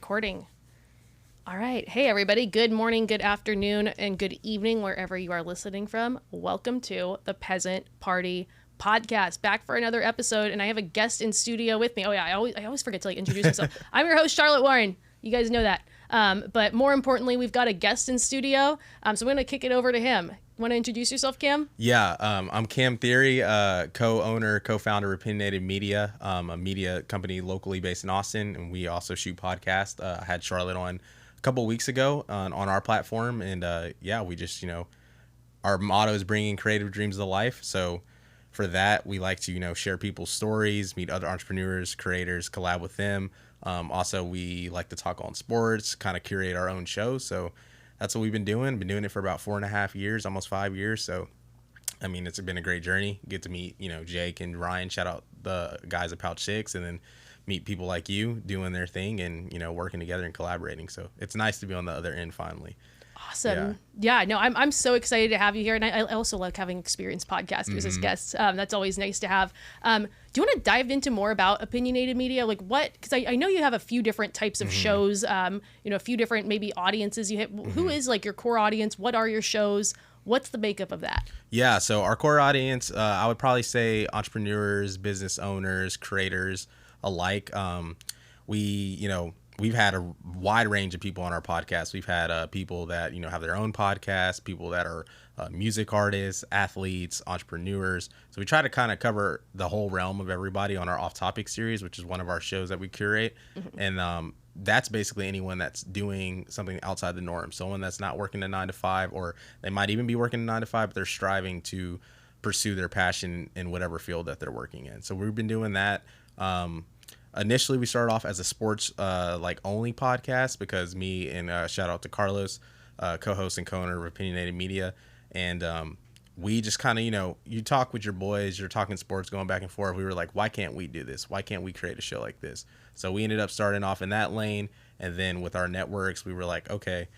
recording. All right. Hey, everybody. Good morning, good afternoon, and good evening, wherever you are listening from. Welcome to the Peasant Party Podcast. Back for another episode, and I have a guest in studio with me. Oh, yeah. I always forget to introduce myself. I'm your host, Charlotte Warren. You guys know that. But more importantly, we've got a guest in studio. So I'm going to kick it over to him. Want to introduce yourself, Cam? Yeah, I'm Cam Theory, co-owner, co-founder of Opinionated Media, a media company locally based in Austin, and we also shoot podcasts. I had Charlotte on a couple of weeks ago on our platform, and we just, our motto is bringing creative dreams to life. So for that, we like to, share people's stories, meet other entrepreneurs, creators, collab with them. Also, we like to talk on sports, kind of curate our own show. So that's what we've been doing. Been doing it for about 4.5 years, almost 5 years. So, I mean, it's been a great journey. Get to meet, Jake and Ryan, shout out the guys at Pouch 6, and then meet people like you doing their thing and, working together and collaborating. So it's nice to be on the other end finally. Awesome. Yeah, no, I'm so excited to have you here. And I also like having experienced podcasters as guests. That's always nice to have. Do you want to dive into more about Opinionated Media? Like what, because I know you have a few different types of shows, a few different maybe audiences you hit. Who is like your core audience? What are your shows? What's the makeup of that? Yeah, so our core audience, I would probably say entrepreneurs, business owners, creators alike. We've had a wide range of people on our podcast. We've had people that, have their own podcasts, people that are music artists, athletes, entrepreneurs. So we try to kind of cover the whole realm of everybody on our Off Topic series, which is one of our shows that we curate. And that's basically anyone that's doing something outside the norm. Someone that's not working a 9 to 5, or they might even be working a 9 to 5, but they're striving to pursue their passion in whatever field that they're working in. So we've been doing that. Initially, we started off as a sports only podcast because me and shout out to Carlos, co-host and co-owner of Opinionated Media, and we just kind of, you talk with your boys, you're talking sports, going back and forth. We were like, why can't we do this? Why can't we create a show like this? So we ended up starting off in that lane, and then with our networks, we were like, okay,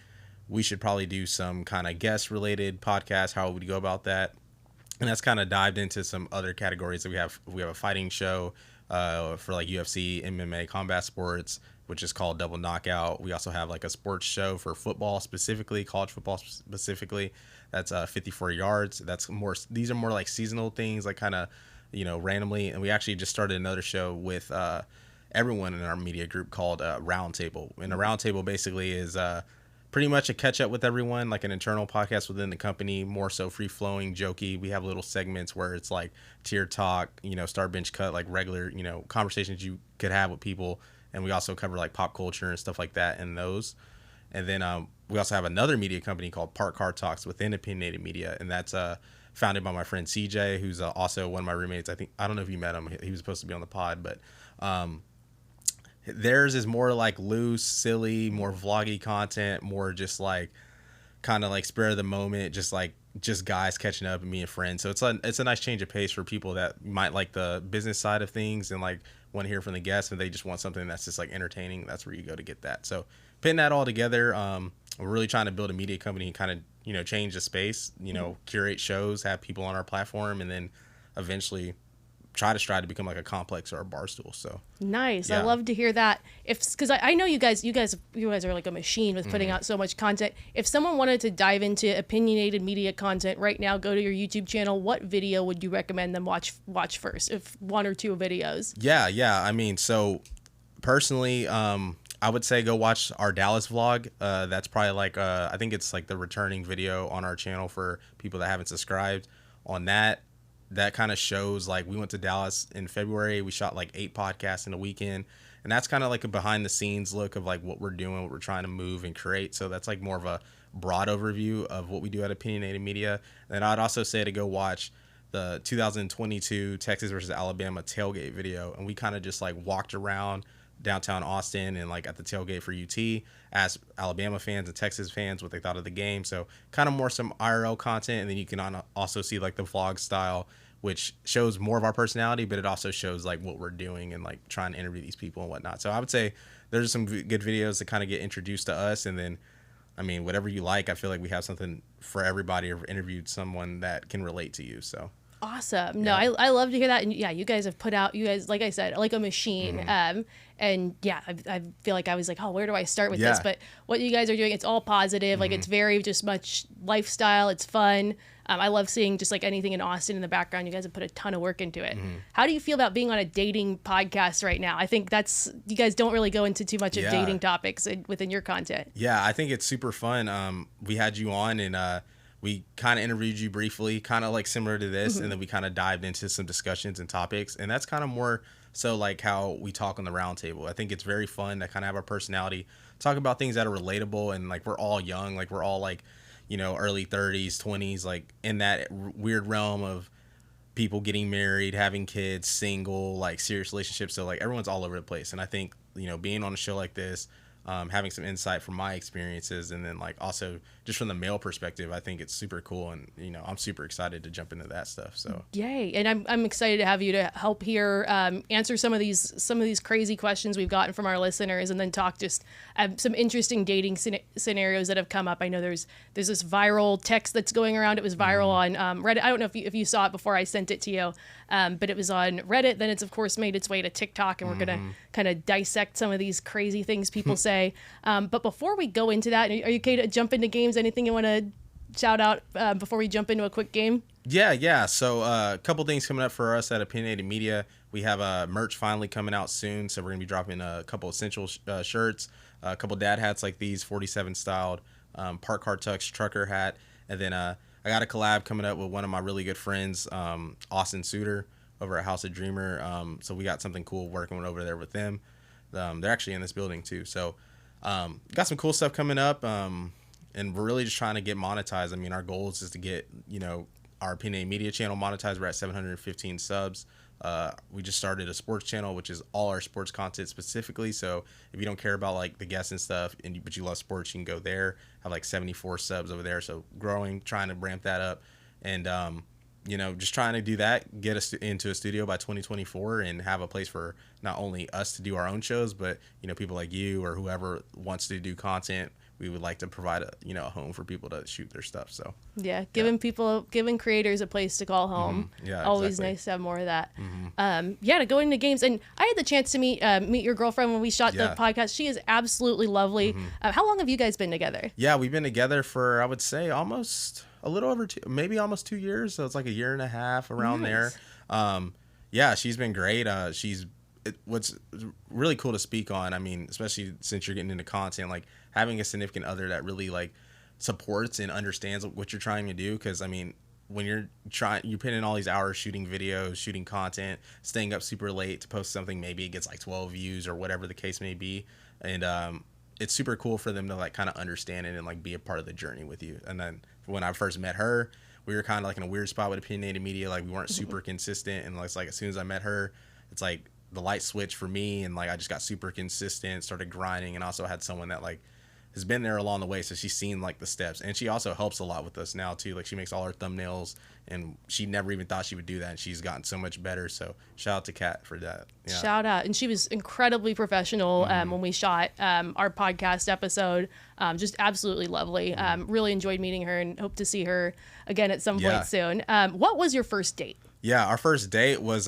we should probably do some kind of guest-related podcast. How would we go about that? And that's kind of dived into some other categories that we have. We have a fighting show for like UFC, MMA, combat sports, which is called Double Knockout. We also have like a sports show for football specifically, college football specifically. That's 54 yards. These are more like seasonal things, like kind of, randomly. And we actually just started another show with everyone in our media group called Roundtable. And a Roundtable basically is pretty much a catch up with everyone, like an internal podcast within the company, more so free flowing, jokey. We have little segments where it's like tier talk, start bench cut, like regular, conversations you could have with people. And we also cover like pop culture and stuff like that in those. And then we also have another media company called Park Car Talks within Opinionated Media. And that's founded by my friend CJ, who's also one of my roommates. I don't know if you met him. He was supposed to be on the pod, but theirs is more like loose, silly, more vloggy content, more just like kind of like spur of the moment, just guys catching up and being friends. So it's a nice change of pace for people that might like the business side of things and like want to hear from the guests, and they just want something that's just like entertaining. That's where you go to get that. So putting that all together, we're really trying to build a media company and kind of change the space, curate shows, have people on our platform, and then eventually try to become like a Complex or a Barstool. So nice. Yeah. I love to hear that. Because I know you guys are like a machine with putting out so much content. If someone wanted to dive into Opinionated Media content right now, go to your YouTube channel. What video would you recommend them watch first? If one or two videos? Yeah. I mean, so personally, I would say go watch our Dallas vlog. That's probably like I think it's like the returning video on our channel for people that haven't subscribed. On that kind of shows like we went to Dallas in February. We shot like 8 podcasts in a weekend, and that's kind of like a behind the scenes look of like what we're doing, what we're trying to move and create. So that's like more of a broad overview of what we do at Opinionated Media. And I'd also say to go watch the 2022 Texas versus Alabama tailgate video, and we kind of just like walked around downtown Austin and like at the tailgate for UT, asked Alabama fans and Texas fans what they thought of the game. So kind of more some IRL content, and then you can also see like the vlog style, which shows more of our personality, but it also shows like what we're doing and like trying to interview these people and whatnot. So I would say there's some good videos to kind of get introduced to us, and then I mean, whatever you like, I feel like we have something for everybody, or interviewed someone that can relate to you. So Awesome. No, Yeah. I love to hear that. And yeah, you guys have put out, you guys, like I said, like a machine. And yeah, I feel like I was like, oh, where do I start with this? Yeah. But what you guys are doing, it's all positive. Like it's very just much lifestyle. It's fun. I love seeing just like anything in Austin in the background. You guys have put a ton of work into it. How do you feel about being on a dating podcast right now? I think you guys don't really go into too much of Yeah. dating topics within your content. Yeah, I think it's super fun. We had you on and we kind of interviewed you briefly, kind of like similar to this, and then we kind of dived into some discussions and topics, and that's kind of more so like how we talk on the round table. I think it's very fun to kind of have our personality, talk about things that are relatable, and like we're all young, like we're all like, early 30s, 20s, like in that weird realm of people getting married, having kids, single, like serious relationships. So like everyone's all over the place, and I think being on a show like this, having some insight from my experiences, and then like also just from the male perspective, I think it's super cool, and I'm super excited to jump into that stuff. So yay! And I'm excited to have you to help here answer some of these crazy questions we've gotten from our listeners, and then talk just some interesting dating scenarios that have come up. I know there's this viral text that's going around. It was viral on Reddit. I don't know if you saw it before I sent it to you, but it was on Reddit. Then it's of course made its way to TikTok, and we're gonna kind of dissect some of these crazy things people say. But before we go into that, are you okay to jump into games? Anything you want to shout out before we jump into a quick game? Yeah. So a couple things coming up for us at Opinionated Media. We have merch finally coming out soon, so we're gonna be dropping a couple essential shirts, a couple dad hats like these 47 styled, Park Car Tux trucker hat, and then I got a collab coming up with one of my really good friends, Austin Suter over at House of Dreamer. So we got something cool working over there with them. They're actually in this building too. So got some cool stuff coming up, and we're really just trying to get monetized. I mean, our goal is just to get our Opinionated Media channel monetized. We're at 715 subs. We just started a sports channel, which is all our sports content specifically. So if you don't care about like the guests and stuff, but you love sports, you can go there. Have like 74 subs over there. So growing, trying to ramp that up, and just trying to do that, get us into a studio by 2024, and have a place for not only us to do our own shows, but people like you or whoever wants to do content. We would like to provide a home for people to shoot their stuff. So yeah, giving creators a place to call home. Yeah, always exactly. nice to have more of that. To go into games, and I had the chance to meet your girlfriend when we shot the podcast. She is absolutely lovely. How long have you guys been together? Yeah, we've been together for, I would say, almost a little over maybe almost 2 years. So it's like a year and a half around there. Yeah, she's been great. What's really cool to speak on, I mean, especially since you're getting into content, like having a significant other that really like supports and understands what you're trying to do. Because I mean, when you're putting in all these hours shooting videos, shooting content, staying up super late to post something, maybe it gets like 12 views or whatever the case may be, and it's super cool for them to like kind of understand it and like be a part of the journey with you. And then when I first met her, we were kind of like in a weird spot with Opinionated Media. Like we weren't super consistent, and it's like as soon as I met her, it's like the light switch for me, and like I just got super consistent, started grinding, and also had someone that like has been there along the way, so she's seen like the steps, and she also helps a lot with us now too. Like she makes all our thumbnails, and she never even thought she would do that, and she's gotten so much better. So shout out to Kat for that. Yeah. Shout out. And she was incredibly professional when we shot our podcast episode. Just absolutely lovely. Really enjoyed meeting her, and hope to see her again at some point soon. What was your first date? Yeah, our first date was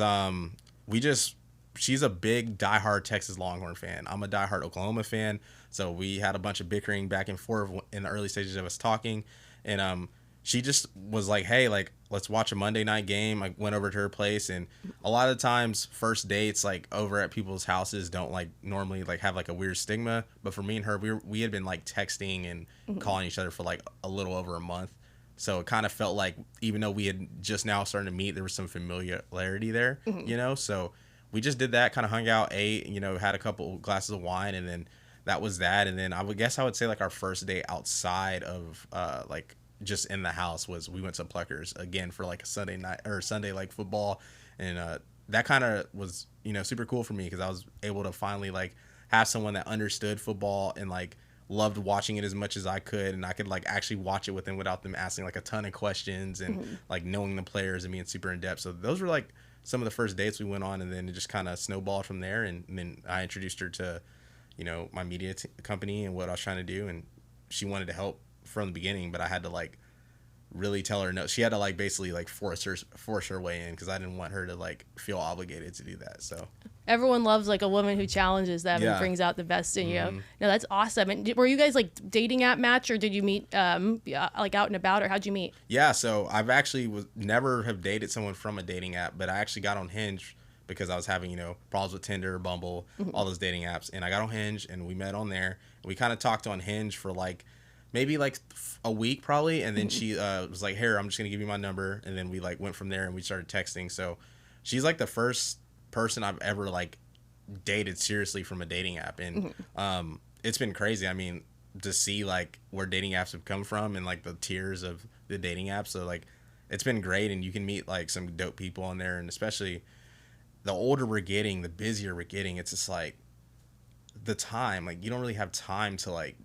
she's a big diehard Texas Longhorn fan. I'm a diehard Oklahoma fan. So we had a bunch of bickering back and forth in the early stages of us talking. And she just was like, hey, like, let's watch a Monday night game. I went over to her place. And a lot of times first dates, like over at people's houses, don't like normally like have like a weird stigma. But for me and her, we had been like texting and calling each other for like a little over a month. So it kind of felt like even though we had just now started to meet, there was some familiarity there, So we just did that, kind of hung out, ate, had a couple glasses of wine, and then that was that. And then I would say like our first day outside of like just in the house was we went to Pluckers again for like a Sunday night or Sunday like football, and that kind of was super cool for me because I was able to finally like have someone that understood football and like loved watching it as much as I could, and I could like actually watch it with them without them asking like a ton of questions and like knowing the players and being super in depth. So those were like some of the first dates we went on, and then it just kind of snowballed from there. And then I introduced her to, my media company and what I was trying to do. And she wanted to help from the beginning, but I had to like really tell her no. She had to like basically like force her way in because I didn't want her to like feel obligated to do that. So everyone loves like a woman who challenges them and brings out the best in you. No, that's awesome. And were you guys like dating app match, or did you meet like out and about, or how'd you meet? Yeah, so I've actually never have dated someone from a dating app, but I actually got on Hinge because I was having, problems with Tinder, Bumble, all those dating apps. And I got on Hinge and we met on there. We kind of talked on Hinge for like maybe like a week probably. And then she was like, here, I'm just going to give you my number. And then we like went from there and we started texting. So she's like the first person I've ever like dated seriously from a dating app. And it's been crazy. I mean, to see like where dating apps have come from and like the tiers of the dating apps. So like it's been great, and you can meet like some dope people on there. And especially the older we're getting, the busier we're getting. It's just like the time, like you don't really have time to like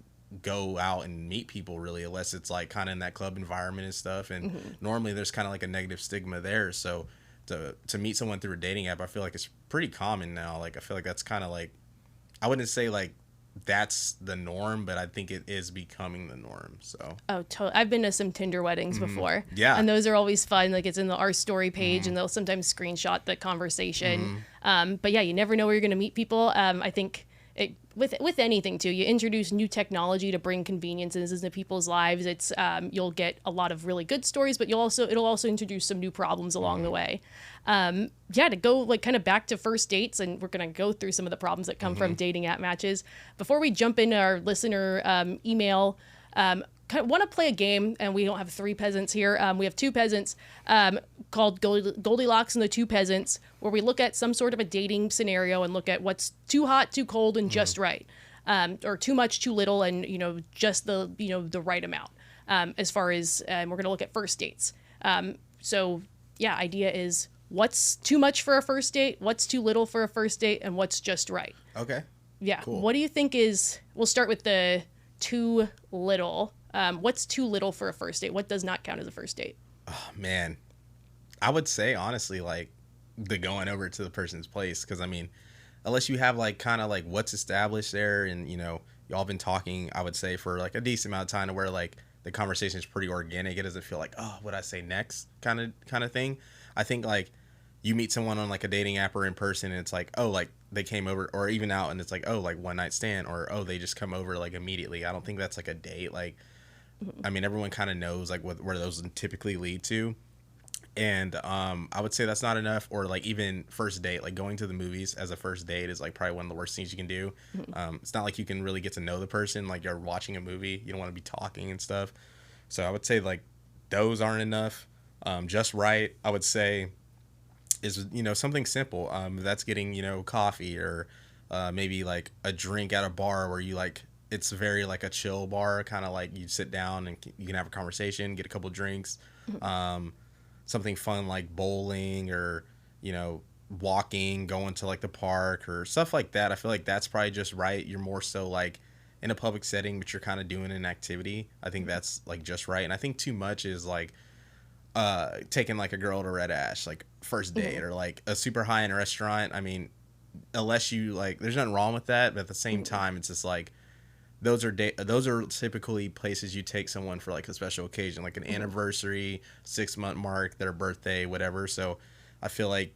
go out and meet people really, unless it's like kind of in that club environment and stuff. And normally there's kind of like a negative stigma there. So to meet someone through a dating app, I feel like it's pretty common now. Like I feel like that's kind of like, I wouldn't say like that's the norm, but I think it is becoming the norm. So totally. I've been to some Tinder weddings before. Yeah, and those are always fun. Like it's in the Our Story page, and they'll sometimes screenshot the conversation. But yeah, you never know where you're going to meet people. I think with anything too, you introduce new technology to bring conveniences into people's lives. It's you'll get a lot of really good stories, but it'll also introduce some new problems along the way. To go like kind of back to first dates, and we're gonna go through some of the problems that come from dating app matches. Before we jump into our listener email, kind of want to play a game, and we don't have three peasants here. We have two peasants called Goldilocks and the Two Peasants, where we look at some sort of a dating scenario and look at what's too hot, too cold, and just right, or too much, too little, and just the right amount. As far as we're going to look at first dates. Idea is what's too much for a first date, what's too little for a first date, and what's just right. Okay. Yeah. Cool. What do you think is? We'll start with the too little. What's too little for a first date? What does not count as a first date? Oh, man. I would say, honestly, like the going over to the person's place. Because, I mean, unless you have like kind of like what's established there and, y'all been talking, I would say, for like a decent amount of time to where like the conversation is pretty organic. It doesn't feel like, oh, what I say next kind of thing. I think like you meet someone on like a dating app or in person and it's like, oh, like they came over, or even out and it's like, oh, like one night stand, or, oh, they just come over like immediately. I don't think that's like a date. Like, I mean, everyone kind of knows like where those typically lead to. And I would say that's not enough. Or like even first date, like going to the movies as a first date is like probably one of the worst things you can do. It's not like you can really get to know the person. Like you're watching a movie, you don't want to be talking and stuff. So I would say like those aren't enough. Just right, I would say, is something simple. That's getting coffee, or maybe like a drink at a bar where you like, it's very like a chill bar, kind of like you sit down and you can have a conversation, get a couple drinks. Something fun like bowling, or walking, going to like the park or stuff like that. I feel like that's probably just right. You're more so like in a public setting, but you're kind of doing an activity. I think that's like just right. And I think too much is like taking like a girl to Red Ash, like first date, or like a super high-end restaurant. I mean, unless you like, there's nothing wrong with that, but at the same time, it's just like those are typically places you take someone for like a special occasion, like an anniversary, 6-month mark, their birthday, whatever. So I feel like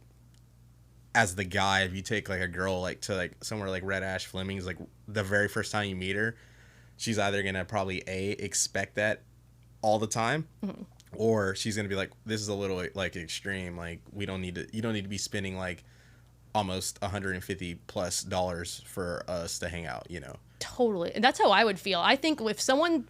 as the guy, if you take like a girl like to like somewhere like Red Ash Fleming's, like the very first time you meet her, she's either gonna probably expect that all the time, or she's gonna be like, this is a little like extreme. Like you don't need to be spending like almost $150+ for us to hang out. Totally. And that's how I would feel. I think if someone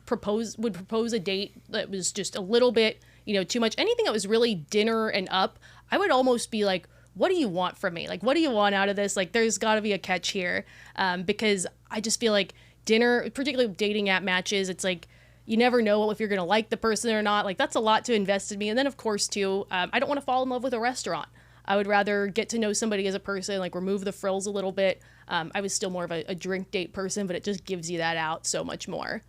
would propose a date that was just a little bit, too much, anything that was really dinner and up, I would almost be like, what do you want from me? Like, what do you want out of this? Like, there's got to be a catch here. Because I just feel like dinner, particularly dating app matches, it's like, you never know if you're going to like the person or not. Like, that's a lot to invest in me. And then, of course, too, I don't want to fall in love with a restaurant. I would rather get to know somebody as a person, like remove the frills a little bit. I was still more of a drink date person, but it just gives you that out so much more,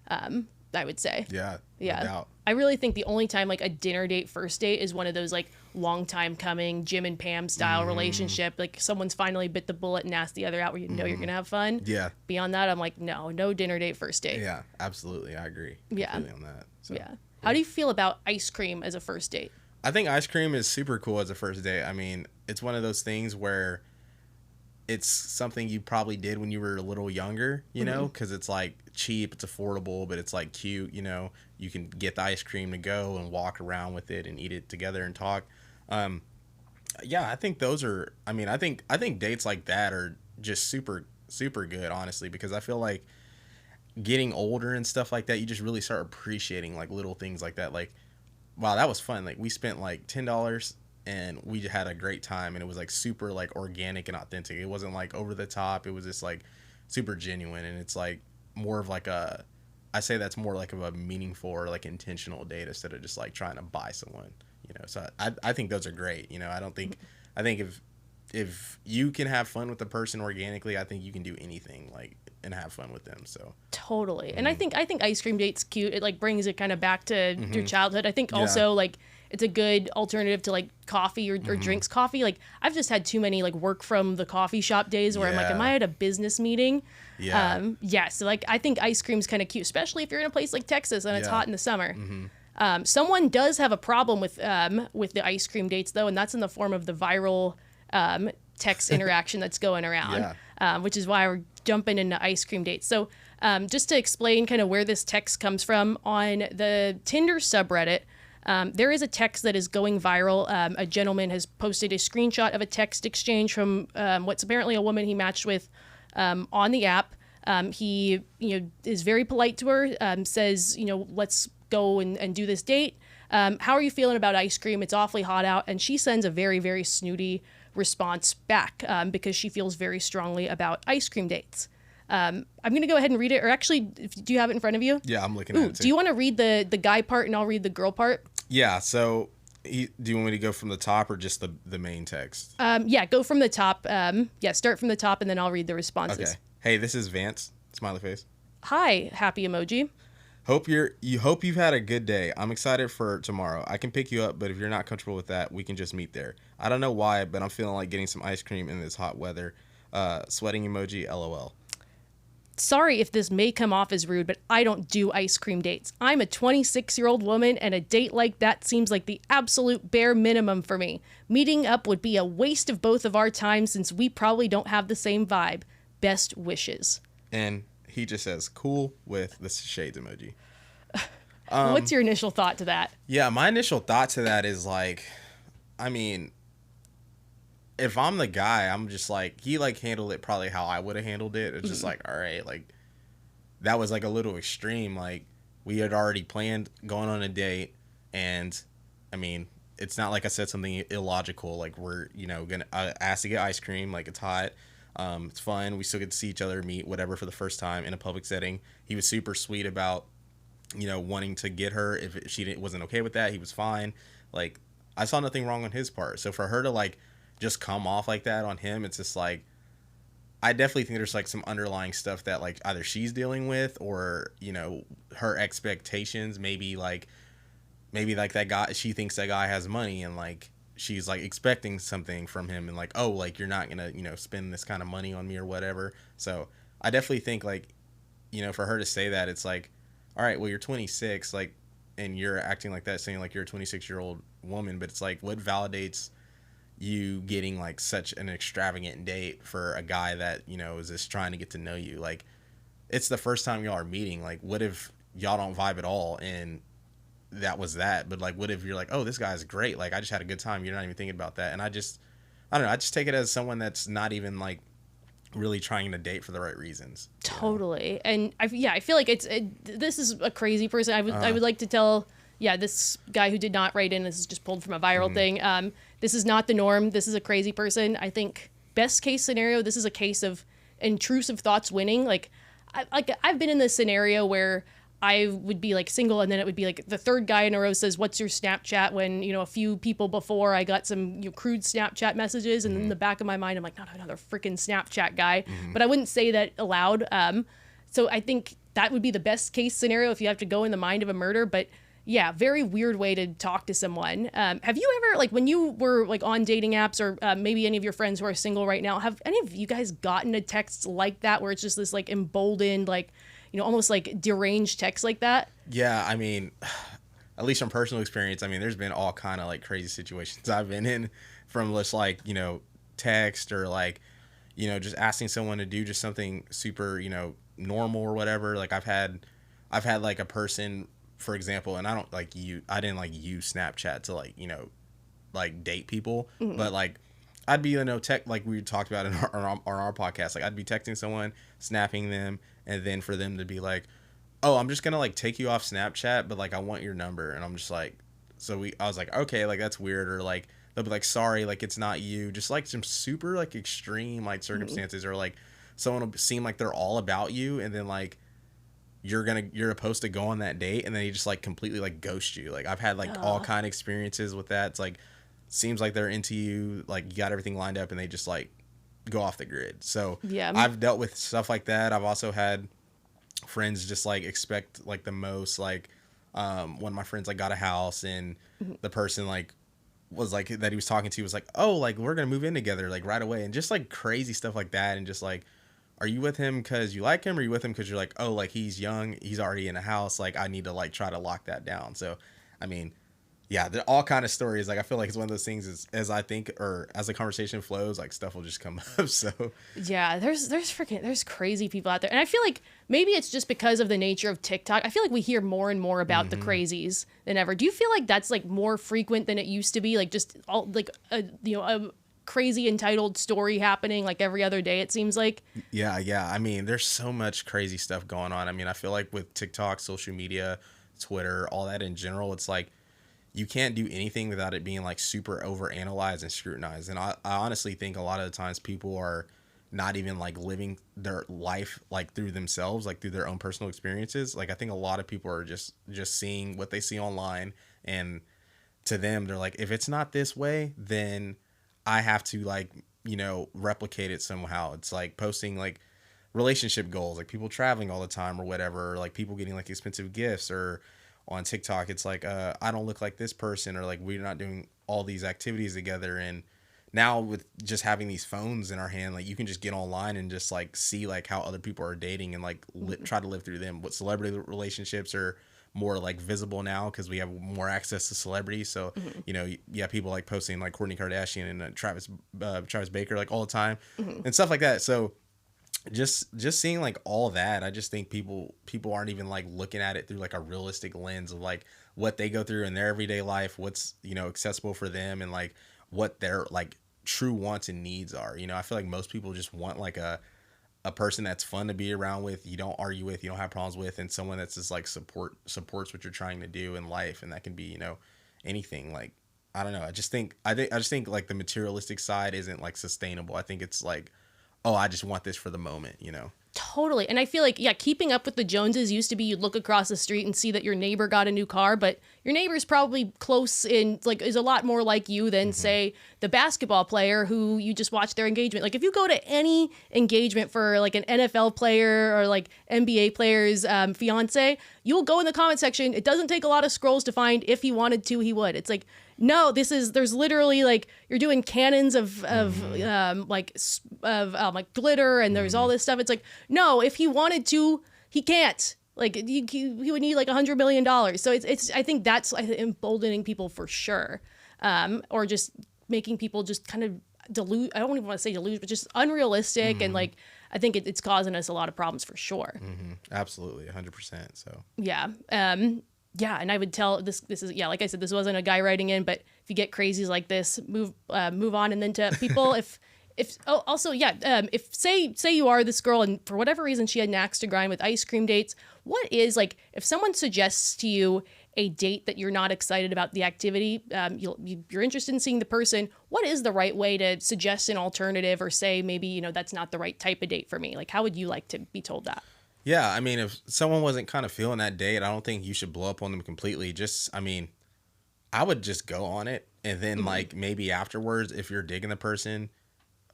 I would say. Yeah. Yeah. No doubt. I really think the only time like a dinner date, first date is one of those like long time coming Jim and Pam style relationship. Like someone's finally bit the bullet and asked the other out where you're going to have fun. Yeah. Beyond that, I'm like, no dinner date, first date. Yeah, absolutely. I agree. Yeah. Completely on that. So. Yeah. How do you feel about ice cream as a first date? I think ice cream is super cool as a first date. I mean, it's one of those things where it's something you probably did when you were a little younger, you know, because it's like cheap, it's affordable, but it's like cute, you know. You can get the ice cream to go and walk around with it and eat it together and talk. Yeah, I think those are. I mean, I think dates like that are just super good, honestly, because I feel like getting older and stuff like that, you just really start appreciating like little things like that. Like, wow, that was fun. Like we spent like $10 and we had a great time, and it was like super like organic and authentic. It wasn't like over the top. It was just like super genuine, and it's like more of like a. I say that's more like of a meaningful or like intentional date instead of just like trying to buy someone, you know. So I think those are great. You know, I think if you can have fun with the person organically, I think you can do anything like and have fun with them. So totally. And I think ice cream date's cute. It like brings it kind of back to your childhood. I think also like it's a good alternative to like coffee or drinks coffee. Like I've just had too many like work from the coffee shop days where I'm like, am I at a business meting? So like I think ice cream's kind of cute, especially if you're in a place like Texas and it's hot in the summer. Someone does have a problem with the ice cream dates though, and that's in the form of the viral text interaction that's going around, which is why we're jumping into ice cream dates. So just to explain kind of where this text comes from, on the Tinder subreddit, there is a text that is going viral. A gentleman has posted a screenshot of a text exchange from what's apparently a woman he matched with on the app. He is very polite to her, says, let's go and do this date. How are you feeling about ice cream? It's awfully hot out. And she sends a very, very snooty response back because she feels very strongly about ice cream dates. I'm going to go ahead and read it. Or actually, do you have it in front of you? Yeah, I'm looking at it too. Do you want to read the guy part and I'll read the girl part? Yeah, so do you want me to go from the top or just the main text? Go from the top. Start from the top and then I'll read the responses. Okay. Hey, this is Vance. Smiley face. Hi, happy emoji. Hope you've had a good day. I'm excited for tomorrow. I can pick you up, but if you're not comfortable with that, we can just meet there. I don't know why, but I'm feeling like getting some ice cream in this hot weather. Sweating emoji, LOL. Sorry if this may come off as rude, but I don't do ice cream dates. I'm a 26-year-old woman, and a date like that seems like the absolute bare minimum for me. Meeting up would be a waste of both of our time since we probably don't have the same vibe. Best wishes. And he just says, cool, with the shades emoji. What's your initial thought to that? Yeah, my initial thought to that is like, I mean, if I'm the guy, I'm just like, he like handled it probably how I would have handled it. It's just like, all right, like that was like a little extreme. Like we had already planned going on a date, and I mean, it's not like I said something illogical. Like we're gonna ask to get ice cream. Like it's hot. It's fun. We still get to see each other, meet, whatever, for the first time in a public setting. He was super sweet about, wanting to get her. If she wasn't okay with that, he was fine. Like, I saw nothing wrong on his part. So for her to, like, just come off like that on him, it's just, like, I definitely think there's, like, some underlying stuff that, like, either she's dealing with or, her expectations. Maybe that guy, she thinks that guy has money and, like, she's like expecting something from him and like, oh, like you're not gonna spend this kind of money on me or whatever. So I definitely think like for her to say that, it's like, all right, well, you're 26, like, and you're acting like that, saying like you're a 26-year-old woman, but it's like, what validates you getting like such an extravagant date for a guy that is just trying to get to know you? Like, it's the first time y'all are meeting. Like, what if y'all don't vibe at all and that was that? But like, what if you're like, oh, this guy's great, like I just had a good time, you're not even thinking about that? And I don't know, I just take it as someone that's not even like really trying to date for the right reasons. Totally. And I feel like this is a crazy person. I would like to tell this guy who did not write in, this is just pulled from a viral thing, this is not the norm. This is a crazy person. I think best case scenario, this is a case of intrusive thoughts winning. Like I've been in this scenario where I would be like single, and then it would be like the third guy in a row says, what's your Snapchat? When, a few people before I got some crude Snapchat messages, and in the back of my mind, I'm like, not another freaking Snapchat guy. But I wouldn't say that aloud. So I think that would be the best case scenario if you have to go in the mind of a murder. But yeah, very weird way to talk to someone. Have you ever, like when you were like on dating apps, or maybe any of your friends who are single right now, have any of you guys gotten a text like that where it's just this like emboldened, like, almost like deranged text like that? Yeah, I mean, at least from personal experience, I mean, there's been all kind of like crazy situations I've been in, from just like, text, or like, just asking someone to do just something super, normal or whatever. Like I've had like a person, for example, and I didn't like use Snapchat to like, like date people, Mhm. but like I'd be, tech, like we talked about in our podcast, like I'd be texting someone, snapping them, and then for them to be like, oh, I'm just gonna like take you off Snapchat, but like I want your number, and I'm just like, I was like, okay, like that's weird, or like they'll be like, sorry, like it's not you, just like some super like extreme like Mhm. circumstances, or like someone will seem like they're all about you, and then like you're supposed to go on that date, and then he just like completely like ghost you. Like I've had like all Ugh. kind of experiences with that. It's like seems like they're into you, like you got everything lined up, and they just like go off the grid. So Yeah. I've dealt with stuff like that. I've also had friends just like expect like the most, like one of my friends like got a house, and Mhm. the person like was like that he was talking to was like, oh, like we're gonna move in together like right away, and just like crazy stuff like that. And just like, are you with him because you like him, or are you with him because you're like, oh, like he's young, he's already in a house, like I need to like try to lock that down. So I mean, yeah, they're all kind of stories. Like I feel like it's one of those things, as I think, or as the conversation flows, like stuff will just come up. So Yeah, there's crazy people out there. And I feel like maybe it's just because of the nature of TikTok. I feel like we hear more and more about the hmm crazies than ever. Do you feel like that's like more frequent than it used to be? Like just all like a crazy entitled story happening like every other day, it seems like. yeah. I mean, there's so much crazy stuff going on. I mean, I feel like with TikTok, social media, Twitter, all that in general, it's like you can't do anything without it being like super over analyzed and scrutinized. And I honestly think a lot of the times people are not even like living their life like through themselves, like through their own personal experiences. Like I think a lot of people are just seeing what they see online, and to them they're like, if it's not this way, then I have to like, replicate it somehow. It's like posting like relationship goals, like people traveling all the time or whatever, or like people getting like expensive gifts, or on TikTok it's like, I don't look like this person, or like we're not doing all these activities together. And now with just having these phones in our hand, like you can just get online and just like see like how other people are dating, and like Mhm. try to live through them. What celebrity relationships are more like visible now because we have more access to celebrities. So Mhm. yeah, people like posting like Kourtney Kardashian and Travis Baker like all the time Mhm. and stuff like that. So just seeing like all that, I just think people aren't even like looking at it through like a realistic lens of like what they go through in their everyday life, what's accessible for them, and like what their like true wants and needs are. I feel like most people just want like a person that's fun to be around with, you don't argue with, you don't have problems with, and someone that's just like supports what you're trying to do in life. And that can be anything. Like I don't know, I just think like the materialistic side isn't like sustainable. I think it's like, oh, I just want this for the moment. Totally. And I feel like, yeah, keeping up with the Joneses used to be you'd look across the street and see that your neighbor got a new car, but your neighbor's probably close in, like, is a lot more like you than, hmm say, the basketball player who you just watch their engagement. Like, if you go to any engagement for, like, an NFL player or, like, NBA player's fiance, you'll go in the comment section. It doesn't take a lot of scrolls to find if he wanted to, he would. It's like, no, there's literally like you're doing cannons hmm like glitter, and there's all hmm this stuff. It's like, no, if he wanted to, he can't. Like he would need like $100 million. So it's I think that's emboldening people for sure, or just making people just kind of delude. I don't even want to say delude, but just unrealistic, and hmm like I think it's causing us a lot of problems for sure. Absolutely, 100%. So Yeah. Yeah, and I would tell this is, yeah, like I said, this wasn't a guy writing in, but if you get crazies like this, move on. And then to people, if oh, also, yeah, if say you are this girl and for whatever reason she had an axe to grind with ice cream dates, what is like if someone suggests to you a date that you're not excited about the activity, you're interested in seeing the person, what is the right way to suggest an alternative, or say maybe that's not the right type of date for me? Like, how would you like to be told that? yeah, I mean, if someone wasn't kind of feeling that date, I don't think you should blow up on them completely. Just, I mean, I would just go on it, and then Hmm. like maybe afterwards, if you're digging the person,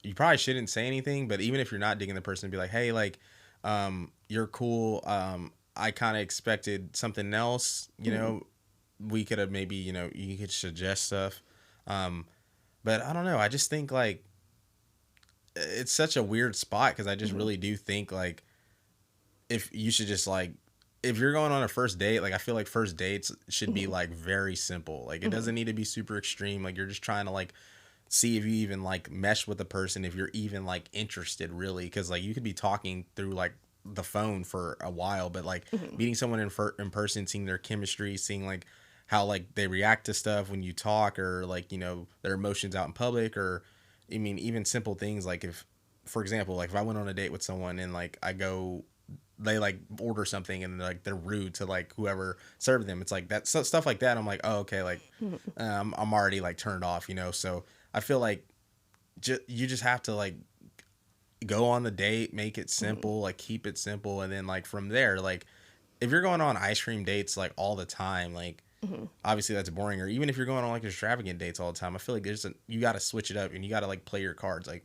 you probably shouldn't say anything. But even if you're not digging the person, be like, hey, like, you're cool. I kind of expected something else. Hmm. We could have maybe, you could suggest stuff. Um, but I don't know. I just think like it's such a weird spot because I just Hmm. really do think like if you should just like if you're going on a first date, like I feel like first dates should be like very simple. Like it doesn't need to be super extreme. Like you're just trying to like see if you even like mesh with the person, if you're even like interested really, because like you could be talking through like the phone for a while, but like meeting someone in person, seeing their chemistry, seeing like how like they react to stuff when you talk, or like, you know, their emotions out in public, or I mean even simple things like if, for example, like if I went on a date with someone and like they like order something and like they're rude to like whoever served them, it's like that stuff like that. I'm like, oh, okay, like I'm already like turned off, you know. So I feel like you just have to like go on the date, make it simple, like keep it simple, and then like from there, like if you're going on ice cream dates like all the time, like obviously that's boring. Or even if you're going on like extravagant dates all the time, I feel like you got to switch it up and you got to like play your cards. Like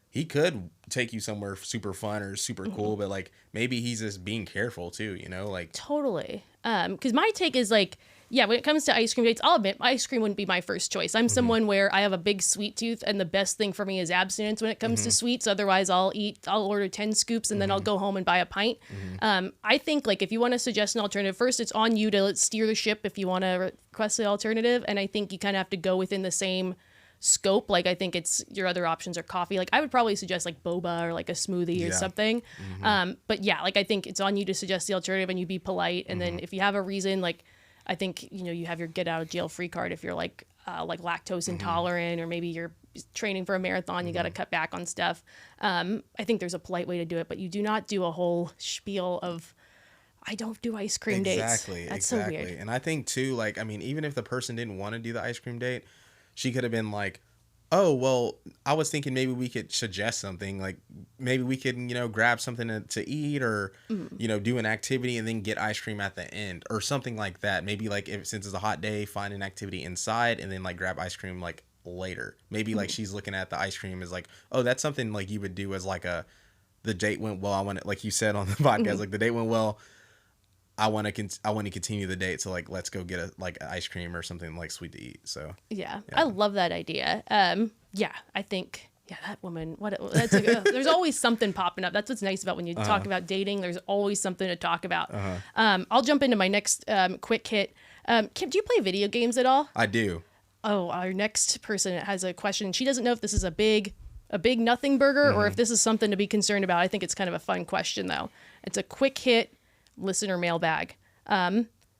he could take you somewhere super fun or super cool, but like maybe he's just being careful too, you know, like Totally. Because my take is like, yeah, when it comes to ice cream dates, I'll admit ice cream wouldn't be my first choice. I'm someone where I have a big sweet tooth, and the best thing for me is abstinence when it comes to sweets. Otherwise, I'll order 10 scoops and then I'll go home and buy a pint. I think like if you want to suggest an alternative, first it's on you to steer the ship if you want to request the alternative. And I think you kind of have to go within the same scope. Like I think it's your other options are coffee. Like I would probably suggest like boba or like a smoothie or something. But yeah, like I think it's on you to suggest the alternative and you be polite. And then if you have a reason, like I think, you know, you have your get out of jail free card if you're like lactose intolerant, or maybe you're training for a marathon, you got to cut back on stuff. I think there's a polite way to do it, but you do not do a whole spiel of I don't do ice cream dates. That's so weird. And I think too, like, I mean, even if the person didn't want to do the ice cream date, she could have been like, oh, well, I was thinking maybe we could suggest something, like maybe we could, you know, grab something to eat, or, you know, do an activity and then get ice cream at the end or something like that. Maybe like since it's a hot day, find an activity inside and then like grab ice cream like later. Maybe like she's looking at the ice cream as like, oh, that's something like you would do as like the date went well. I want to, like you said on the podcast, like the date went well. I want to continue the date, so like let's go get an ice cream or something like sweet to eat. So yeah. I love that idea. Yeah, I think that woman. There's always something popping up. That's what's nice about when you talk about dating. There's always something to talk about. I'll jump into my next quick hit. Kim, do you play video games at all? I do. Oh, our next person has a question. She doesn't know if this is a big nothing burger or if this is something to be concerned about. I think it's kind of a fun question though. It's a quick hit listener mailbag.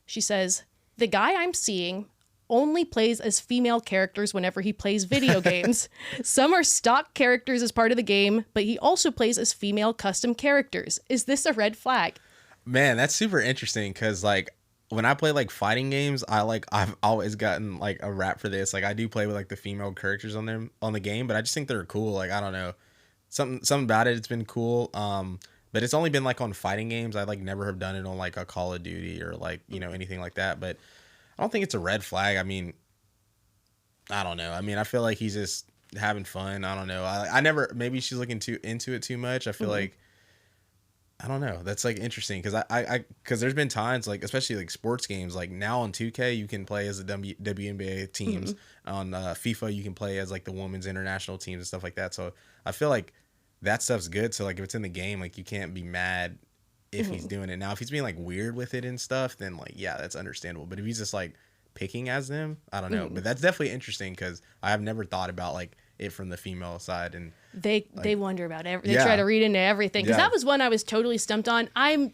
She says, the guy I'm seeing only plays as female characters whenever he plays video games. Some are stock characters as part of the game, but he also plays as female custom characters. Is this a red flag? Man, that's super interesting, because like when I play like fighting games, I've always gotten like a rap for this. Like I do play with like the female characters on the game, but I just think they're cool. Like I don't know, something about it. It's been cool. But it's only been like on fighting games. I like never have done it on like a Call of Duty or like, you know, anything like that. But I don't think it's a red flag. I mean, I don't know. I mean, I feel like he's just having fun. I don't know. I never, maybe she's looking into it too much. I feel like, I don't know. That's like interesting, because because there's been times like, especially like sports games, like now on 2K, you can play as the WNBA teams. On FIFA, you can play as like the women's international teams and stuff like that. So I feel like that stuff's good. So like if it's in the game, like you can't be mad if he's doing it. Now if he's being like weird with it and stuff, then like yeah, that's understandable. But if he's just like picking as them, I don't know. But that's definitely interesting, because I have never thought about like it from the female side. And they wonder about everything. They try to read into everything, because that was one I was totally stumped on. I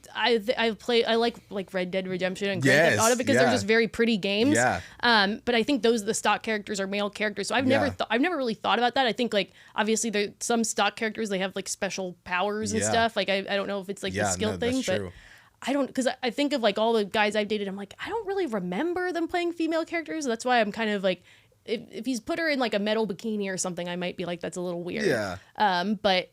like Red Dead Redemption and Grand Theft Auto, because they're just very pretty games. But I think those the stock characters are male characters, so I've never really thought about that. I think like obviously there some stock characters, they have like special powers and stuff. Like I don't know if it's like the skill thing, but true. I don't, because I think of like all the guys I've dated, I'm like, I don't really remember them playing female characters. That's why I'm kind of like, if he's put her in like a metal bikini or something, I might be like, that's a little weird. But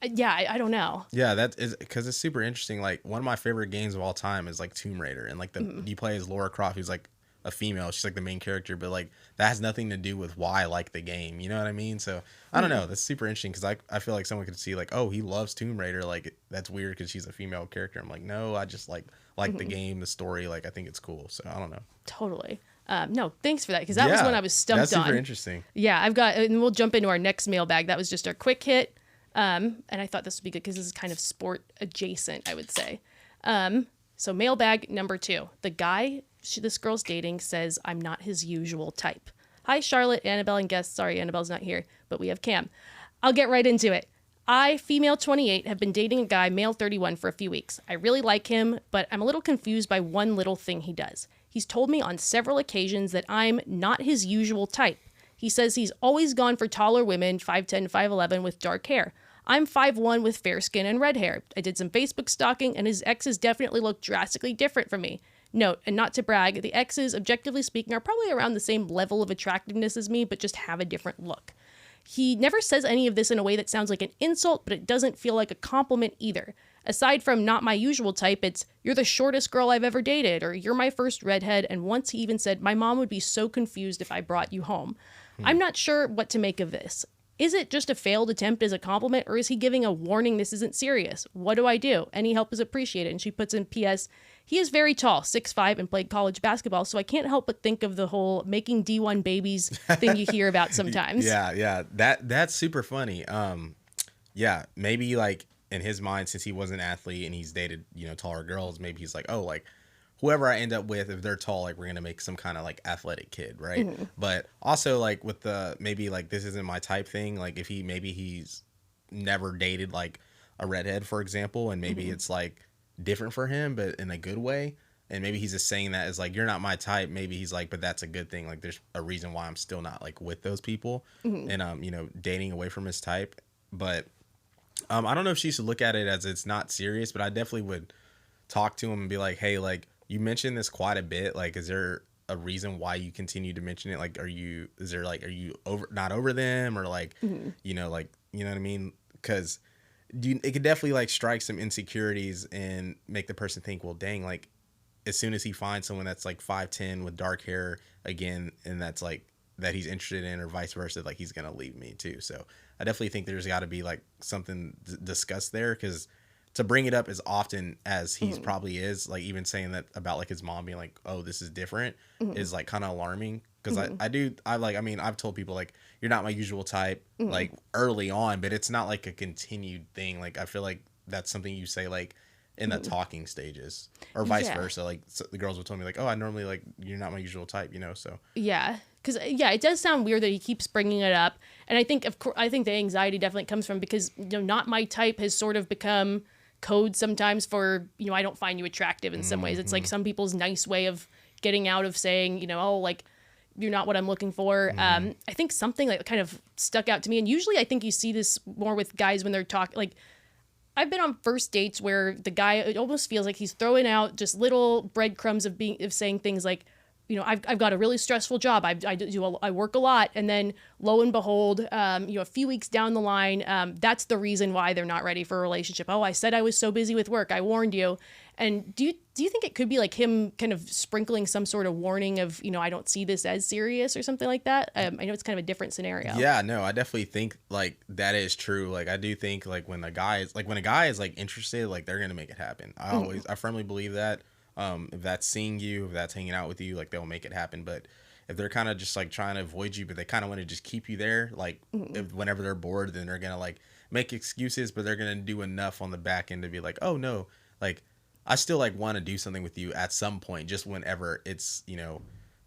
yeah, I don't know. Yeah, that is because it's super interesting. Like one of my favorite games of all time is like Tomb Raider, and like you play as Lara Croft, who's like a female. She's like the main character, but like that has nothing to do with why I like the game. You know what I mean? So I don't know. That's super interesting, because I feel like someone could see like, oh, he loves Tomb Raider. Like that's weird because she's a female character. I'm like, no, I just like the game, the story. Like I think it's cool. So I don't know. Totally. No, thanks for that, because that was one I was stumped on. That's super interesting. Yeah, and we'll jump into our next mailbag. That was just our quick hit. And I thought this would be good because this is kind of sport adjacent, I would say. So mailbag number 2. The guy this girl's dating says I'm not his usual type. Hi, Charlotte, Annabelle, and guests. Sorry, Annabelle's not here, but we have Cam. I'll get right into it. I, female 28, have been dating a guy, male 31, for a few weeks. I really like him, but I'm a little confused by one little thing he does. He's told me on several occasions that I'm not his usual type. He says he's always gone for taller women, 5'10", 5'11", with dark hair. I'm 5'1", with fair skin and red hair. I did some Facebook stalking, and his exes definitely look drastically different from me. Note, and not to brag, the exes, objectively speaking, are probably around the same level of attractiveness as me, but just have a different look. He never says any of this in a way that sounds like an insult, but it doesn't feel like a compliment either. Aside from not my usual type, it's, you're the shortest girl I've ever dated, or you're my first redhead, and once he even said, my mom would be so confused if I brought you home. I'm not sure what to make of this. Is it just a failed attempt as a compliment, or is he giving a warning this isn't serious? What do I do? Any help is appreciated. And she puts in P.S., he is very tall, 6'5", and played college basketball, so I can't help but think of the whole making D1 babies thing you hear about sometimes. Yeah. That's super funny. Yeah, maybe like in his mind, since he was an athlete and he's dated, taller girls, maybe he's like, oh, like whoever I end up with, if they're tall, like we're gonna make some kind of like athletic kid, right? Mm-hmm. But also like with the maybe like this isn't my type thing, like if he's never dated like a redhead, for example, and maybe it's like different for him, but in a good way. And maybe he's just saying that as like, you're not my type. Maybe he's like, but that's a good thing. Like there's a reason why I'm still not like with those people and, dating away from his type. But I don't know if she should look at it as it's not serious, but I definitely would talk to him and be like, hey, like you mentioned this quite a bit. Like, is there a reason why you continue to mention it? Like, are you not over them or like, you know what I mean? Cause it could definitely like strike some insecurities and make the person think, well, dang, like as soon as he finds someone that's like 5'10" with dark hair again, and that's like that he's interested in, or vice versa, like he's gonna leave me too. So I definitely think there's got to be like something discussed there, because to bring it up as often as he's probably is, like even saying that about like his mom being like, oh, this is different, is like kind of alarming. Because I've told people like, you're not my usual type, like early on, but it's not like a continued thing. Like I feel like that's something you say like in the talking stages, or vice versa. Like the girls would tell me like, oh, I normally like, you're not my usual type, so. Yeah. Because it does sound weird that he keeps bringing it up. And I think the anxiety definitely comes from, because, not my type has sort of become code sometimes for, I don't find you attractive in some ways. It's like some people's nice way of getting out of saying, oh, like, you're not what I'm looking for. I think something that kind of stuck out to me, and usually I think you see this more with guys when they're talking, like, I've been on first dates where the guy, it almost feels like he's throwing out just little breadcrumbs of saying things like, I've got a really stressful job. I work a lot. And then lo and behold, a few weeks down the line, that's the reason why they're not ready for a relationship. Oh, I said I was so busy with work. I warned you. And do you think it could be like him kind of sprinkling some sort of warning of, I don't see this as serious or something like that? I know it's kind of a different scenario. Yeah, no, I definitely think like that is true. Like I do think like when a guy is like interested, like they're going to make it happen. I firmly believe that. If that's seeing you, if that's hanging out with you, like they'll make it happen. But if they're kind of just like trying to avoid you, but they kind of want to just keep you there, like whenever they're bored, then they're going to like make excuses, but they're going to do enough on the back end to be like, oh no, like I still like want to do something with you at some point, just whenever it's,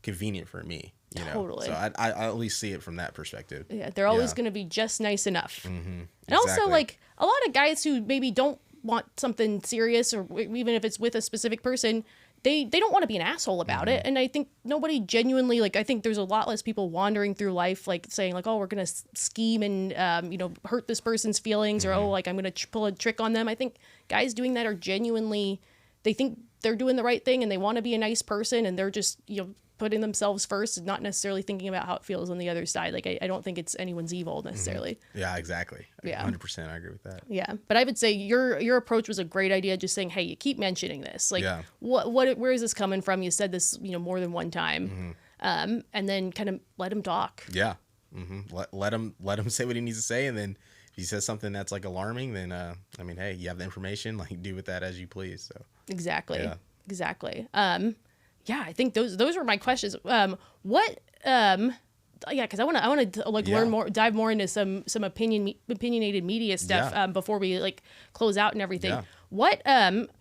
convenient for me, Totally. So I at least see it from that perspective. Yeah. They're always going to be just nice enough. Mm-hmm. And also like a lot of guys who maybe don't want something serious, or even if it's with a specific person, they don't want to be an asshole about it. And I think nobody genuinely, like, I think there's a lot less people wandering through life like saying like, oh, we're gonna scheme and hurt this person's feelings, or oh, like I'm gonna pull a trick on them. I think guys doing that are genuinely, they think they're doing the right thing and they want to be a nice person, and they're just putting themselves first and not necessarily thinking about how it feels on the other side. Like I don't think it's anyone's evil necessarily. Yeah, exactly. Yeah, 100%. I agree with that. Yeah, but I would say your approach was a great idea. Just saying, hey, you keep mentioning this. Like, where is this coming from? You said this, more than one time, and then kind of let him talk. Yeah, let him say what he needs to say, and then if he says something that's like alarming, then hey, you have the information. Like, do with that as you please. So exactly. Yeah, I think those were my questions. Because I want to learn more, dive more into some opinionated media stuff before we like close out and everything. Yeah. What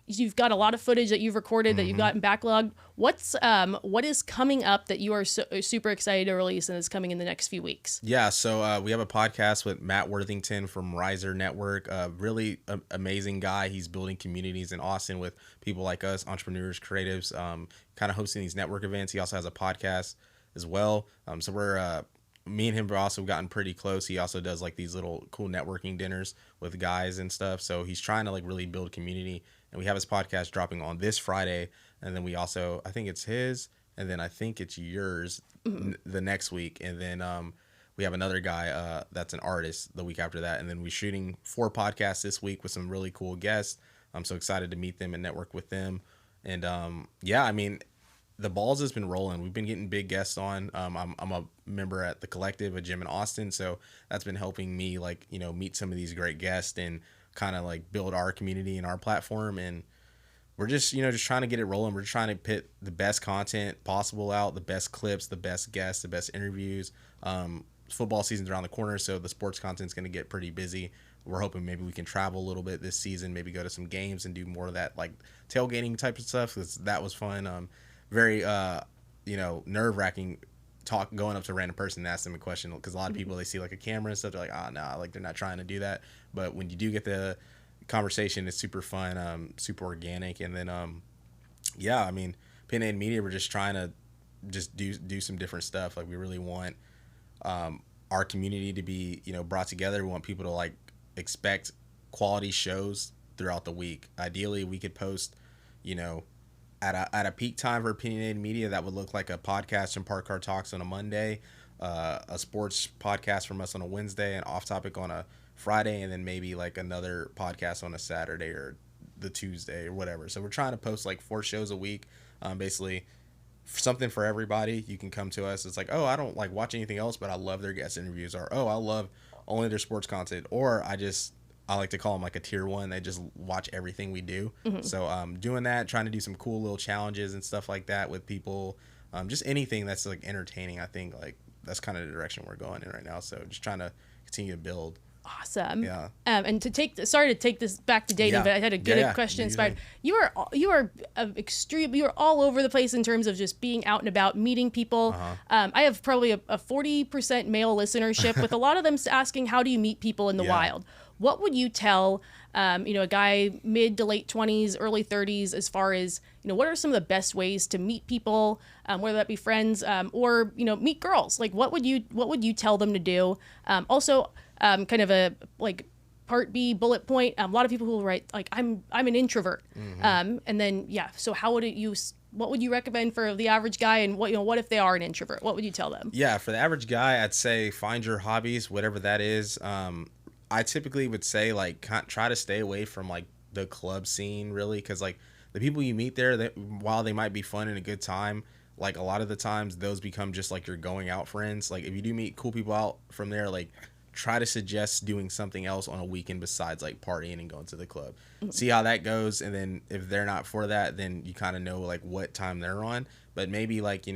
you've got a lot of footage that you've recorded that you've gotten backlogged. What is coming up that you are super excited to release and is coming in the next few weeks? Yeah, so we have a podcast with Matt Worthington from Riser Network. Really amazing guy. He's building communities in Austin with people like us, entrepreneurs, creatives, kind of hosting these network events. He also has a podcast as well. So we're me and him have also gotten pretty close. He also does like these little cool networking dinners with guys and stuff. So he's trying to like really build community. And we have his podcast dropping on this Friday. And then we also, I think it's his, and then I think it's yours the next week. And then we have another guy that's an artist the week after that. And then we're shooting 4 podcasts this week with some really cool guests. I'm so excited to meet them and network with them. And yeah, I mean, the balls has been rolling. We've been getting big guests on. I'm a member at the Collective, a gym in Austin, so that's been helping me like meet some of these great guests and kind of like build our community and our platform. And we're just just trying to get it rolling. We're trying to put the best content possible out, the best clips, the best guests, the best interviews. Football season's around the corner, so the sports content's going to get pretty busy. We're hoping maybe we can travel a little bit this season, maybe go to some games and do more of that like tailgating type of stuff, because that was fun. Very nerve-wracking talk going up to a random person and ask them a question, because a lot of people, they see like a camera and stuff, they're like, nah, like they're not trying to do that. But when you do get the conversation, it's super fun, super organic. And then yeah, I mean, Opinionated Media, we're just trying to just do some different stuff. Like we really want our community to be brought together. We want people to like expect quality shows throughout the week. Ideally we could post at a peak time for Opinionated Media that would look like a podcast from Park Car Talks on a Monday, a sports podcast from us on a Wednesday, an off topic on a Friday, and then maybe like another podcast on a Saturday or the Tuesday or whatever. So we're trying to post like 4 shows a week, basically something for everybody. You can come to us. It's like, oh, I don't like watch anything else, but I love their guest interviews, or oh, I love only their sports content, or I like to call them like a tier 1. They just watch everything we do. So doing that, trying to do some cool little challenges and stuff like that with people. Just anything that's like entertaining. I think like that's kind of the direction we're going in right now. So just trying to continue to build. Awesome. Yeah. And sorry to take this back to dating, but I had a good question inspired. You are extreme. You are all over the place in terms of just being out and about, meeting people. I have probably a 40% male listenership, with a lot of them asking, how do you meet people in the wild? What would you tell, a guy mid to late 20s, early 30s, as far as, what are some of the best ways to meet people, whether that be friends, or, meet girls? Like, what would you tell them to do? Also, kind of a like part B bullet point. A lot of people who will write like, I'm an introvert. And then, so what would you recommend for the average guy? And what if they are an introvert? What would you tell them? Yeah, for the average guy, I'd say find your hobbies, whatever that is. I typically would say like try to stay away from like the club scene, really, because like the people you meet there, while they might be fun and a good time, like a lot of the times those become just like your going out friends. Like if you do meet cool people out from there, like try to suggest doing something else on a weekend besides like partying and going to the club. See how that goes, and then if they're not for that, then you kind of know like what time they're on. But maybe like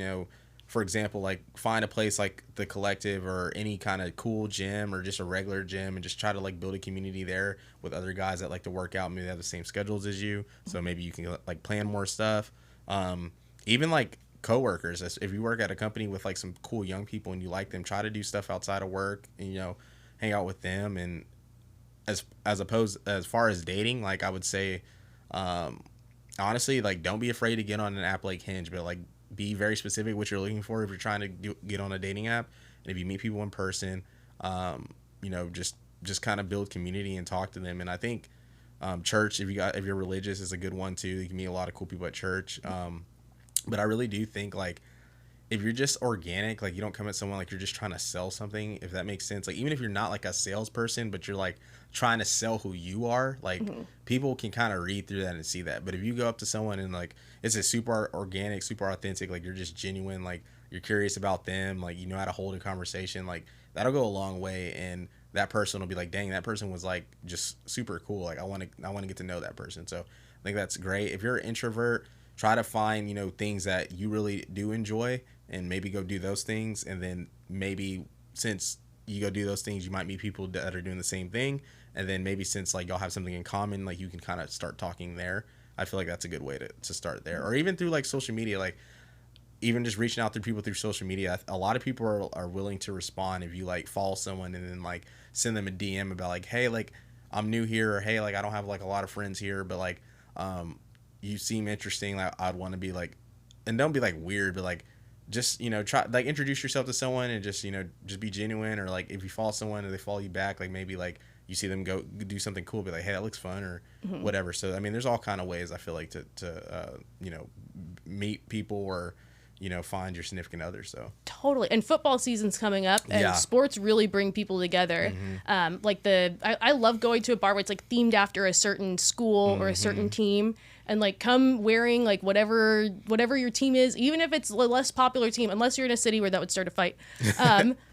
for example, like find a place like the Collective or any kind of cool gym or just a regular gym, and just try to like build a community there with other guys that like to work out. Maybe they have the same schedules as you, so maybe you can like plan more stuff. Even like coworkers, if you work at a company with like some cool young people and you like them, try to do stuff outside of work and hang out with them. And as far as dating, like I would say, honestly, like don't be afraid to get on an app like Hinge, but like be very specific what you're looking for if you're trying to get on a dating app. And if you meet people in person, just kind of build community and talk to them. And I think church, if you're religious, is a good one too. You can meet a lot of cool people at church. But I really do think like if you're just organic, like you don't come at someone like you're just trying to sell something, if that makes sense. Like even if you're not like a salesperson, but you're like trying to sell who you are, like people can kind of read through that and see that. But if you go up to someone and like it's a super organic, super authentic, like you're just genuine, like you're curious about them, like you know how to hold a conversation, like that'll go a long way. And that person will be like, dang, that person was like just super cool. Like I want to get to know that person. So I think that's great. If you're an introvert, try to find things that you really do enjoy and maybe go do those things. And then maybe since you go do those things, you might meet people that are doing the same thing, And then maybe since like y'all have something in common, like you can kind of start talking there. I feel like that's a good way to start there. Or even through like social media, like even just reaching out to people through social media. A lot of people are willing to respond if you like follow someone and then like send them a DM about like, hey, like I'm new here, or hey, like I don't have like a lot of friends here, but like you seem interesting. Like I'd want to be like, and don't be like weird, but like just, you know, try like introduce yourself to someone and just, you know, just be genuine. Or like if you follow someone and they follow you back, like maybe like you see them go do something cool, be like, hey, that looks fun, or whatever. So I mean, there's all kind of ways I feel like to you know, meet people or, you know, find your significant other. So Totally. And football season's coming up, and Yeah. sports really bring people together. Like I love going to a bar where it's like themed after a certain school or a certain team, and like come wearing like whatever your team is, even if it's a less popular team, unless you're in a city where that would start a fight.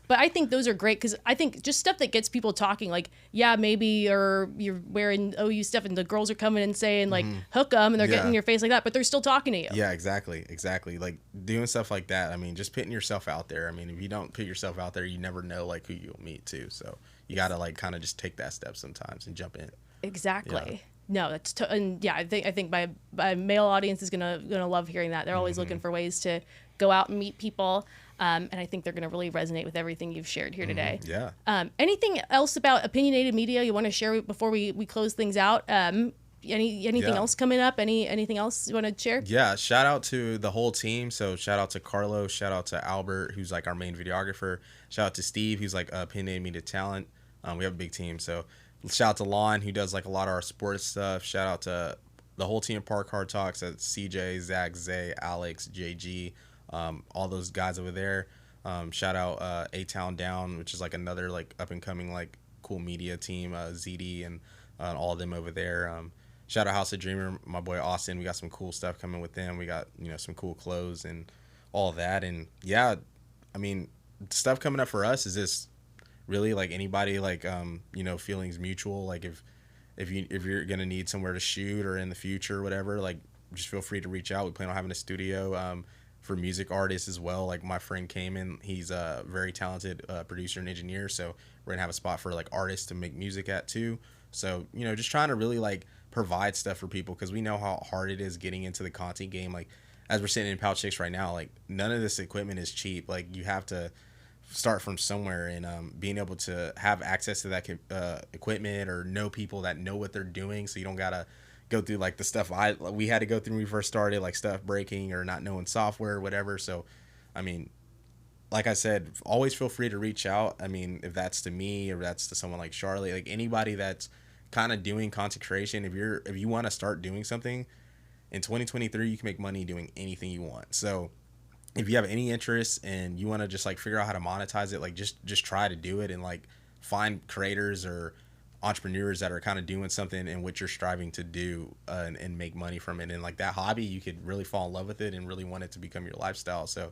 But I think those are great because I think just stuff that gets people talking, like, yeah, maybe, or you're wearing OU stuff and the girls are coming and saying like, hook them, and they're getting in your face like that, but they're still talking to you. Yeah, exactly. Like doing stuff like that. I mean, just putting yourself out there. I mean, if you don't put yourself out there, you never know like who you'll meet too. So you got to like kind of just take that step sometimes and jump in. Exactly. Yeah. No, that's and yeah, I think my male audience is gonna love hearing that. They're always looking for ways to go out and meet people, and I think they're gonna really resonate with everything you've shared here today. Yeah. Anything else about opinionated media you want to share before we close things out? Anything Yeah. else coming up? Anything else you want to share? Yeah, shout out to the whole team. So shout out to Carlos, shout out to Albert, who's like our main videographer. Shout out to Steve, who's like opinionated media talent. We have a big team. So shout out to Lon, who does like a lot of our sports stuff. Shout out to the whole team of Park Hard Talks. That's CJ, Zach, Zay, Alex, JG, all those guys over there. Shout out A Town Down, which is like another like up and coming like cool media team. ZD and all of them over there. Shout out House of Dreamer, my boy Austin. We got some cool stuff coming with them. We got, you know, some cool clothes and all of that. And yeah, I mean, stuff coming up for us is just really like anybody like you know, feelings mutual. Like if you're gonna need somewhere to shoot or in the future or whatever, like just feel free to reach out. We plan on having a studio for music artists as well. Like my friend Cayman, he's a very talented producer and engineer, so we're gonna have a spot for like artists to make music at too. So, you know, just trying to really like provide stuff for people, because we know how hard it is getting into the content game. Like as we're sitting in Pouch 6 right now, like none of this equipment is cheap. Like you have to start from somewhere, and being able to have access to that equipment, or know people that know what they're doing, so you don't gotta go through like the stuff we had to go through when we first started, like stuff breaking or not knowing software or whatever. So I mean, like I said, always feel free to reach out. I mean, if that's to me or that's to someone like Charlie, like anybody that's kind of doing content creation, if you want to start doing something in 2023, you can make money doing anything you want. So if you have any interest and you want to just like figure out how to monetize it, like just try to do it, and like find creators or entrepreneurs that are kind of doing something in what you're striving to do, and make money from it. And like that hobby, you could really fall in love with it and really want it to become your lifestyle. So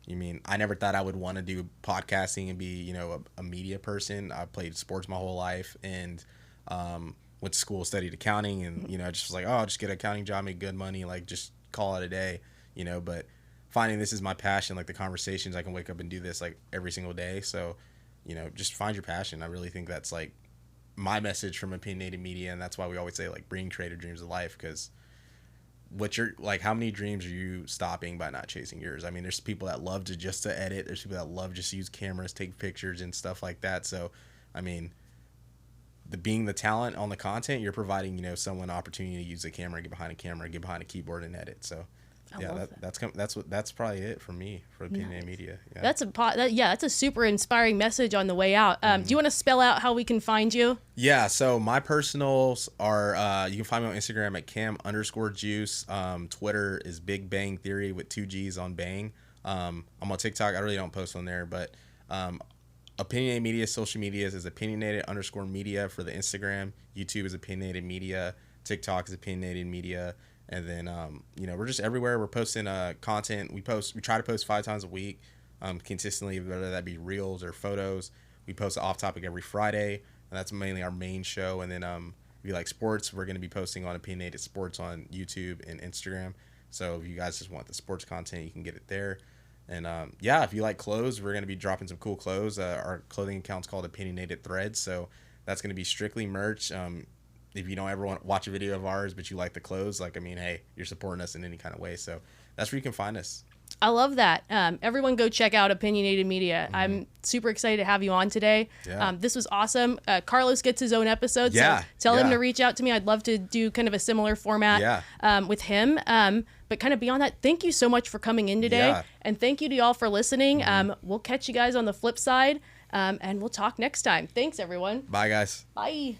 you mean, I never thought I would want to do podcasting and be, you know, a media person. I played sports my whole life, and went to school, studied accounting, and, you know, just was like, oh, I'll just get an accounting job, make good money, like just call it a day, you know. But finding this is my passion, like the conversations, I can wake up and do this like every single day. So, you know, just find your passion. I really think that's like my message from Opinionated Media, and that's why we always say like bring creative dreams to life, because what you're like, how many dreams are you stopping by not chasing yours? I mean, there's people that love to edit, there's people that love just to use cameras, take pictures and stuff like that. So I mean, being the talent on the content, you're providing, you know, someone an opportunity to use a camera, get behind a keyboard and edit. So yeah, that's probably it for me for Opinionated Media. Yeah. That's a super inspiring message on the way out. Do you want to spell out how we can find you? Yeah, so my personals are you can find me on Instagram at cam_juice. Twitter is Big Bang Theory with 2 G's on bang. I'm on TikTok. I really don't post on there, but Opinionated Media social medias is opinionated_media for the Instagram. YouTube is Opinionated Media. TikTok is Opinionated Media. And then, you know, we're just everywhere. We're posting content. We try to post 5 times a week consistently, whether that be reels or photos. We post an off topic every Friday, and that's mainly our main show. And then if you like sports, we're going to be posting on Opinionated Sports on YouTube and Instagram. So if you guys just want the sports content, you can get it there. And yeah, if you like clothes, we're going to be dropping some cool clothes. Our clothing account's called Opinionated Threads. So That's going to be strictly merch. If you don't ever want to watch a video of ours, but you like the clothes, like, I mean, hey, you're supporting us in any kind of way. So that's where you can find us. I love that. Everyone go check out Opinionated Media. I'm super excited to have you on today. Yeah. This was awesome. Carlos gets his own episode, Yeah. so tell him Yeah. to reach out to me. I'd love to do kind of a similar format with him. But kind of beyond that, thank you so much for coming in today. Yeah. And thank you to y'all for listening. We'll catch you guys on the flip side, and we'll talk next time. Thanks, everyone. Bye, guys. Bye.